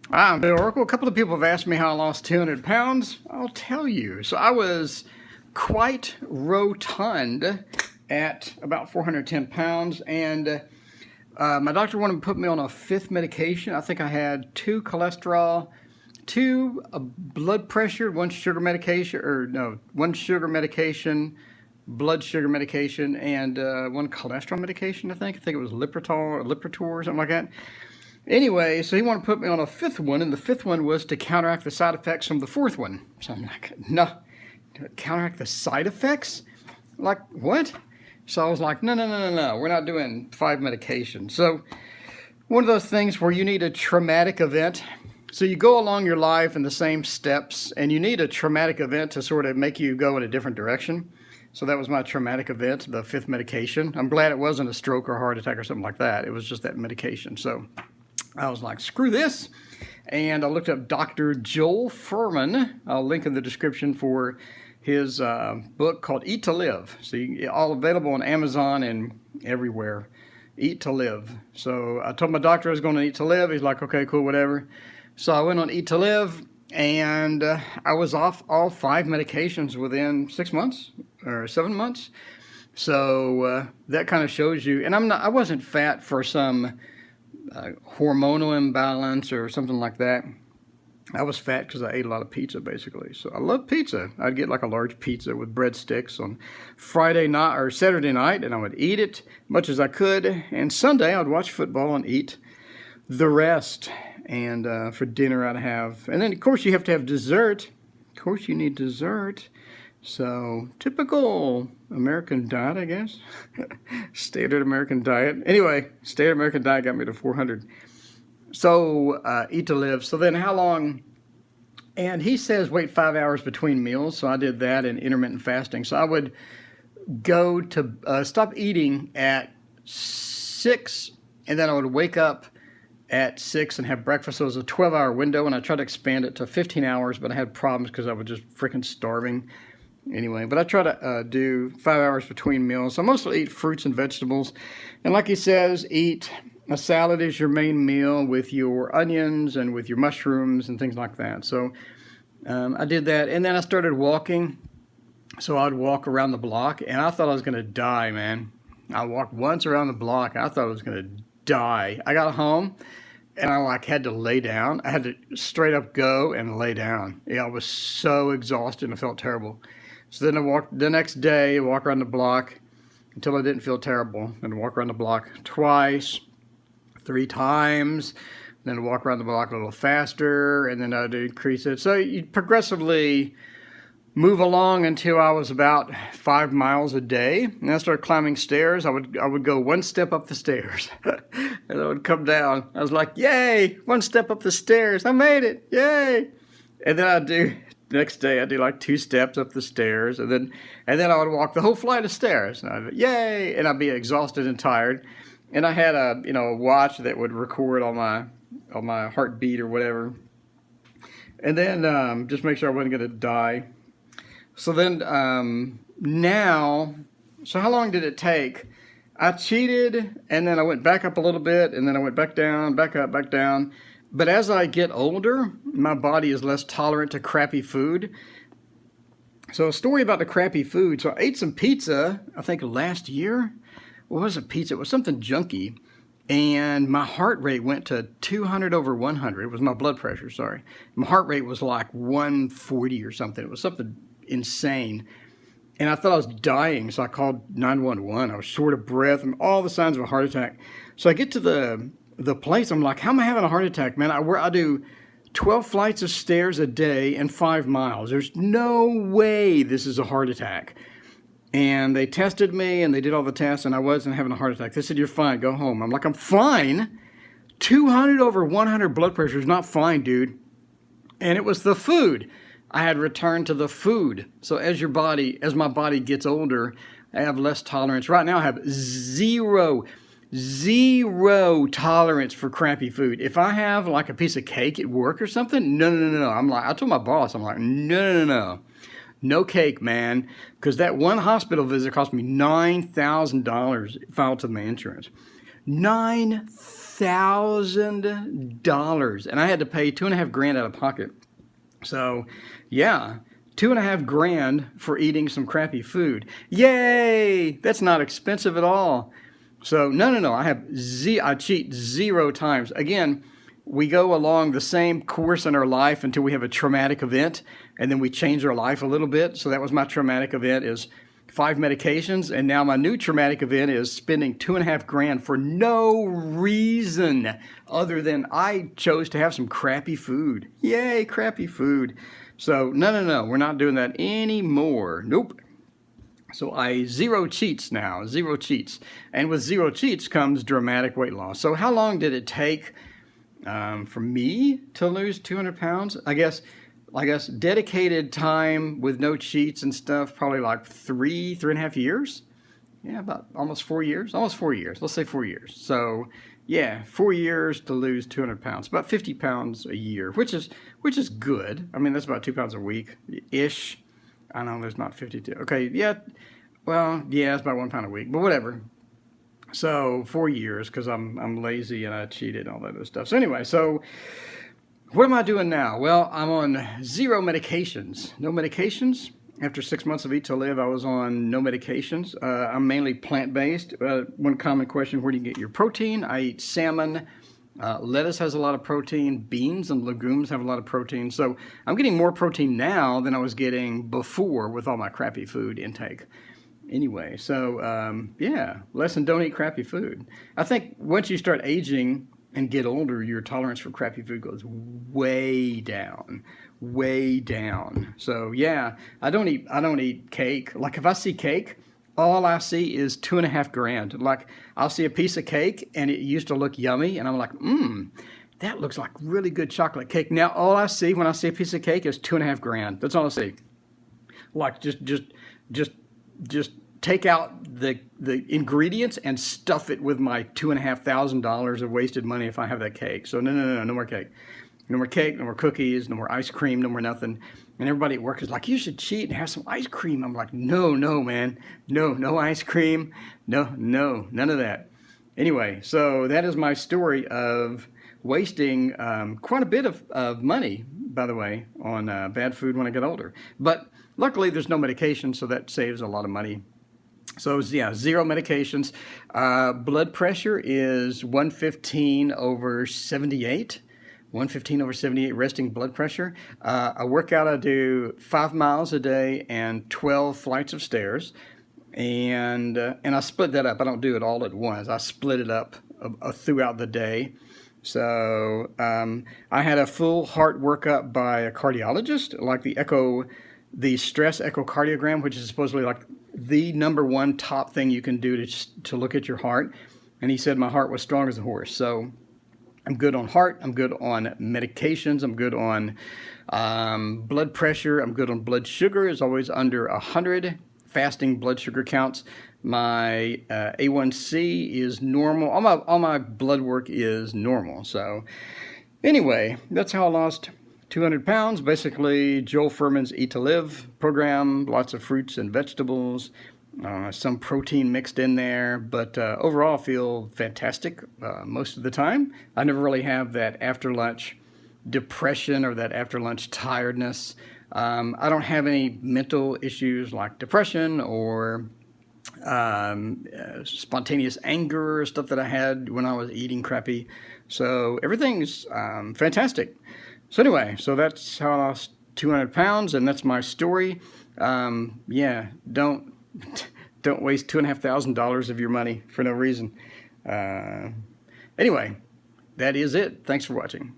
I'm Bill Oracle. A couple of people have asked me how I lost 200 pounds. I'll tell you. So I was quite rotund at about 410 pounds, and my doctor wanted to put me on a fifth medication. I think I had two cholesterol, two blood pressure, one sugar medication, one sugar medication, blood sugar medication, and one cholesterol medication, I think. I think it was Lipitor or Lipitor or something like that. Anyway, so he wanted to put me on a fifth one, and the fifth one was to counteract the side effects from the fourth one. So I'm like, no, counteract the side effects? Like, what? So I was like, no, we're not doing 5 medications. So one of those things where you need a traumatic event. So you go along your life in the same steps, and you need a traumatic event to sort of make you go in a different direction. So that was my traumatic event, the fifth medication. I'm glad it wasn't a stroke or a heart attack or something like that. It was just that medication. So I was like, screw this. And I looked up Dr. Joel Fuhrman. I'll link in the description for his book called Eat to Live. So all available on Amazon and everywhere. Eat to Live. So I told my doctor I was going to Eat to Live. He's like, okay, cool, whatever. So I went on Eat to Live, and I was off all 5 medications within 6 months or 7 months. So that kind of shows you. And I wasn't fat for some hormonal imbalance or something like that. I was fat because I ate a lot of pizza, basically. So I love pizza. I'd get like a large pizza with breadsticks on Friday night or Saturday night, and I would eat it much as I could. And Sunday I would watch football and eat the rest. And for dinner I'd have, and then of course you have to have dessert. Of course you need dessert. So typical American diet, I guess. Standard American diet. Anyway, standard American diet got me to 400. So Eat to Live. So then how long? And he says wait 5 hours between meals. So I did that in intermittent fasting. So I would go to stop eating at 6, and then I would wake up at 6 and have breakfast. So it was a 12-hour window, and I tried to expand it to 15 hours, but I had problems because I was just freaking starving. Anyway, but I try to do 5 hours between meals. So I mostly eat fruits and vegetables. And like he says, eat a salad as your main meal with your onions and with your mushrooms and things like that. So I did that. And then I started walking. So I'd walk around the block, and I thought I was going to die, man. I walked once around the block, and I thought I was going to die. I got home, and I had to lay down. I had to straight up go and lay down. Yeah, I was so exhausted and I felt terrible. So then I walked the next day, walk around the block until I didn't feel terrible. And walk around the block twice, 3 times. Then walk around the block a little faster, and then I'd increase it. So you progressively move along until I was about 5 miles a day. And I started climbing stairs. I would go 1 step up the stairs. And I would come down. I was like, yay, 1 step up the stairs. I made it. Yay. And then the next day I'd do like 2 steps up the stairs, and then I would walk the whole flight of stairs. And yay! And I'd be exhausted and tired. And I had a watch that would record all my heartbeat or whatever. And then just make sure I wasn't going to die. So then so how long did it take? I cheated, and then I went back up a little bit, and then I went back down, back up, back down. But as I get older, my body is less tolerant to crappy food. So a story about the crappy food. So I ate some pizza, I think last year. What was it pizza? It was something junky. And my heart rate went to 200 over 100. It was my blood pressure, sorry. My heart rate was like 140 or something. It was something insane. And I thought I was dying, so I called 911. I was short of breath and all the signs of a heart attack. So I get to the place, I'm like, how am I having a heart attack, man? I do 12 flights of stairs a day and 5 miles. There's no way this is a heart attack. And they tested me, and they did all the tests, and I wasn't having a heart attack. They said, you're fine, go home. I'm like, I'm fine? 200 over 100 blood pressure is not fine, dude. And it was the food. I had returned to the food. So as my body gets older, I have less tolerance. Right now I have zero tolerance for crappy food. If I have like a piece of cake at work or something, no. I told my boss, I'm like, no. No cake, man. Because that one hospital visit cost me $9,000 filed to my insurance. $9,000, and I had to pay $2.5 grand out of pocket. So, yeah, $2.5 grand for eating some crappy food. Yay! That's not expensive at all. So, no. I cheat 0 times. Again, we go along the same course in our life until we have a traumatic event, and then we change our life a little bit. So that was my traumatic event, is 5 medications, and now my new traumatic event is spending $2.5 grand for no reason other than I chose to have some crappy food. Yay, crappy food. So no, we're not doing that anymore. Nope. So I 0 cheats now, 0 cheats. And with 0 cheats comes dramatic weight loss. So how long did it take for me to lose 200 pounds? I guess dedicated time with no cheats and stuff, probably like 3.5 years. Yeah, about almost 4 years. Almost 4 years. Let's say 4 years. So yeah, 4 years to lose 200 pounds, about 50 pounds a year, which is good. I mean, that's about 2 pounds a week ish. I know there's not 52. Okay, yeah. Well, yeah, it's about 1 pound a week, but whatever. So 4 years, because I'm lazy and I cheated and all that other stuff. So anyway, so what am I doing now? Well, I'm on 0 medications. No medications. After 6 months of Eat to Live, I was on no medications. I'm mainly plant-based. One common question, where do you get your protein? I eat salmon. Lettuce has a lot of protein. Beans and legumes have a lot of protein. So I'm getting more protein now than I was getting before with all my crappy food intake. Anyway, so yeah, lesson, don't eat crappy food. I think once you start aging and get older, your tolerance for crappy food goes way down. So yeah, I don't eat cake. Like if I see cake, all I see is $2.5 grand. Like I'll see a piece of cake and it used to look yummy, and I'm like, that looks like really good chocolate cake. Now all I see when I see a piece of cake is $2.5 grand. That's all I see. Like just take out the ingredients and stuff it with my $2,500 of wasted money if I have that cake. So no more cake. No more cake, no more cookies, no more ice cream, no more nothing. And everybody at work is like, you should cheat and have some ice cream. I'm like, no, man. No ice cream. No, none of that. Anyway, so that is my story of wasting quite a bit of money, by the way, on bad food when I get older. But luckily, there's no medication, so that saves a lot of money. So yeah, 0 medications. Blood pressure is 115/78. 115/78 resting blood pressure. I work out, I do 5 miles a day and 12 flights of stairs. And I split that up. I don't do it all at once. I split it up throughout the day. So I had a full heart workup by a cardiologist, like the stress echocardiogram, which is supposedly like the #1 top thing you can do to look at your heart. And he said my heart was strong as a horse. So I'm good on heart. I'm good on medications. I'm good on blood pressure. I'm good on blood sugar. It's always under 100. Fasting blood sugar counts. My A1C is normal. All my blood work is normal. So anyway, that's how I lost 200 pounds. Basically, Joel Fuhrman's Eat to Live program. Lots of fruits and vegetables. Some protein mixed in there, but overall I feel fantastic most of the time. I never really have that after lunch depression or that after lunch tiredness. I don't have any mental issues like depression or spontaneous anger, stuff that I had when I was eating crappy. So everything's fantastic. So anyway, so that's how I lost 200 pounds, and that's my story. Yeah, don't waste $2,500 of your money for no reason. Anyway, that is it. Thanks for watching.